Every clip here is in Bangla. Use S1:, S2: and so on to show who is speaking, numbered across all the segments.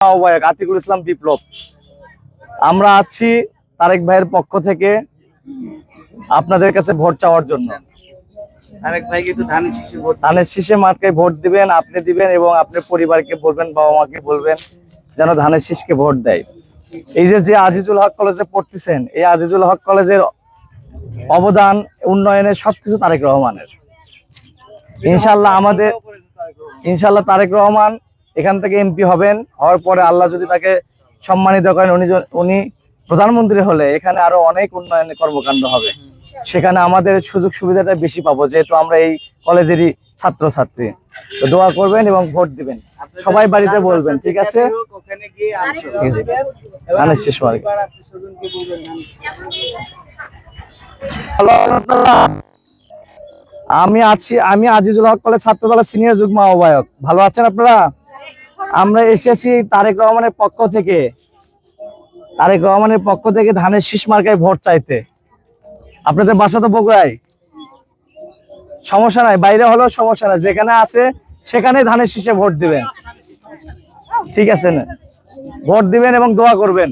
S1: আহ্বায়ক আতিকুল ইসলাম বিপ্লব। আমরা আছি তারেক ভাইয়ের পক্ষ থেকে আপনাদের কাছে ভোট চাওয়ার জন্য।
S2: তারেক ভাইকে একটু
S1: ধানের শীষে মার্কায় ভোট দিবেন, আপনি দিবেন এবং আপনার পরিবারকে বলবেন, বাবা মাকে বলবেন যেন ধানের শীষকে ভোট দেয়। এই যে আজিজুল হক কলেজে পড়তেছেন, এই আজিজুল হক কলেজের অবদান উন্নয়নের সবকিছু তারেক রহমানের। ইনশাল্লাহ তারেক রহমান এখান থেকে এমপি হবেন, হওয়ার পরে আল্লাহ যদি তাকে সম্মানিত করেন, উনি প্রধানমন্ত্রী হলে এখানে আরো অনেক উন্নয়নের কর্মকাণ্ড হবে। সেখানে আমাদের সুযোগ সুবিধাটা বেশি পাবো, যেহেতু আমরা এই কলেজেরই ছাত্রছাত্রী। তো দোয়া করবেন এবং ভোট দিবেন, সবাই বাড়িতে বলবেন, ঠিক আছে? আমি আজিজুল হক কলেজ ছাত্রদলের সিনিয়র যুগ্ম আহ্বায়ক। ভালো আছেন আপনারা? আমরা এসেছি তারেক রহমানের পক্ষ থেকে ধানের শীষ মার্কায় ভোট চাইতে। আপনাদের বাসা তো বগুড়ায়, সমস্যা নাই, বাইরে হলেও সমস্যা নাই, যেখানে আছে সেখানে ধানের শীষে ভোট দিবেন, ঠিক আছে না? ভোট দিবেন এবং দোয়া করবেন।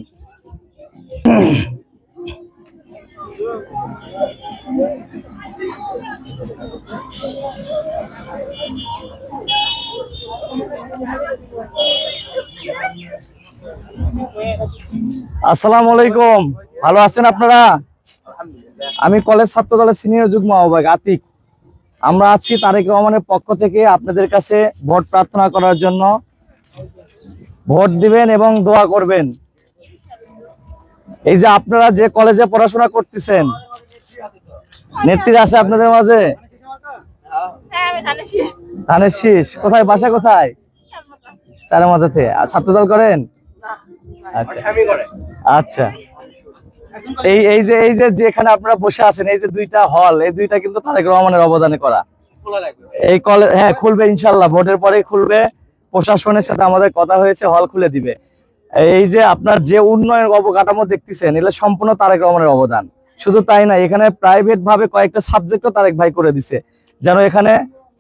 S1: আসসালামু আলাইকুম, ভালো আছেন আপনারা? আমি কলেজ ছাত্র দলের সিনিয়র যুগ্ম আহ্বায়ক আতিক। আমরা আছি তারেক রহমানের পক্ষ থেকে আপনাদের কাছে ভোট প্রার্থনা করার জন্য। ভোট দিবেন এবং দোয়া করবেন। এই যে আপনারা যে কলেজে পড়াশোনা করতেছেন, নেত্রী আছে আপনাদের মাঝে? ধানের শীষ কোথায়, বাসা কোথায়? চারেমাথাতে। ছাত্রদল করেন? আচ্ছা, এই যে যেখানে আপনারা বসে আছেন, এই যে দুইটা হল, এই দুইটা কিন্তু তারেক রহমানের অবদানে করা। এই কলেজ হ্যাঁ খুলবে ইনশাল্লাহ, ভোটের পরে খুলবে। প্রশাসনের সাথে আমাদের কথা হয়েছে, হল খুলে দিবে। এই যে আপনার যে উন্নয়ন অবকাঠামো দেখতেছেন, এগুলো সম্পূর্ণ তারেক রহমানের অবদান। শুধু তাই না, এখানে প্রাইভেট ভাবে কয়েকটা সাবজেক্টও তারেক ভাই করে দিছে, যেন এখানে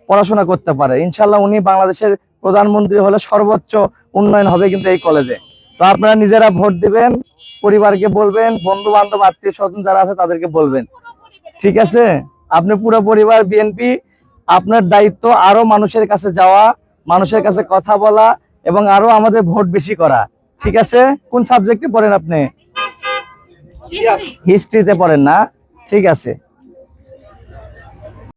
S1: পড়াশোনা করতে পারে। ইনশাল্লাহ উনি বাংলাদেশের প্রধানমন্ত্রী হলে সর্বোচ্চ উন্নয়ন হবে কিন্তু এই কলেজে। তো আপনারা নিজেরা ভোট দিবেন, পরিবারকে বলবেন, বন্ধু বান্ধব আত্মীয় স্বজন যারা আছে তাদেরকে বলবেন, ঠিক আছে? আপনি পুরো পরিবার বিএনপি, আপনার দায়িত্ব আরো মানুষের কাছে যাওয়া, মানুষের কাছে কথা বলা এবং আরো আমাদের ভোট বেশি করা, ঠিক আছে? কোন সাবজেক্টে পড়েন আপনি? হিস্ট্রিতে পড়েন না? ঠিক আছে।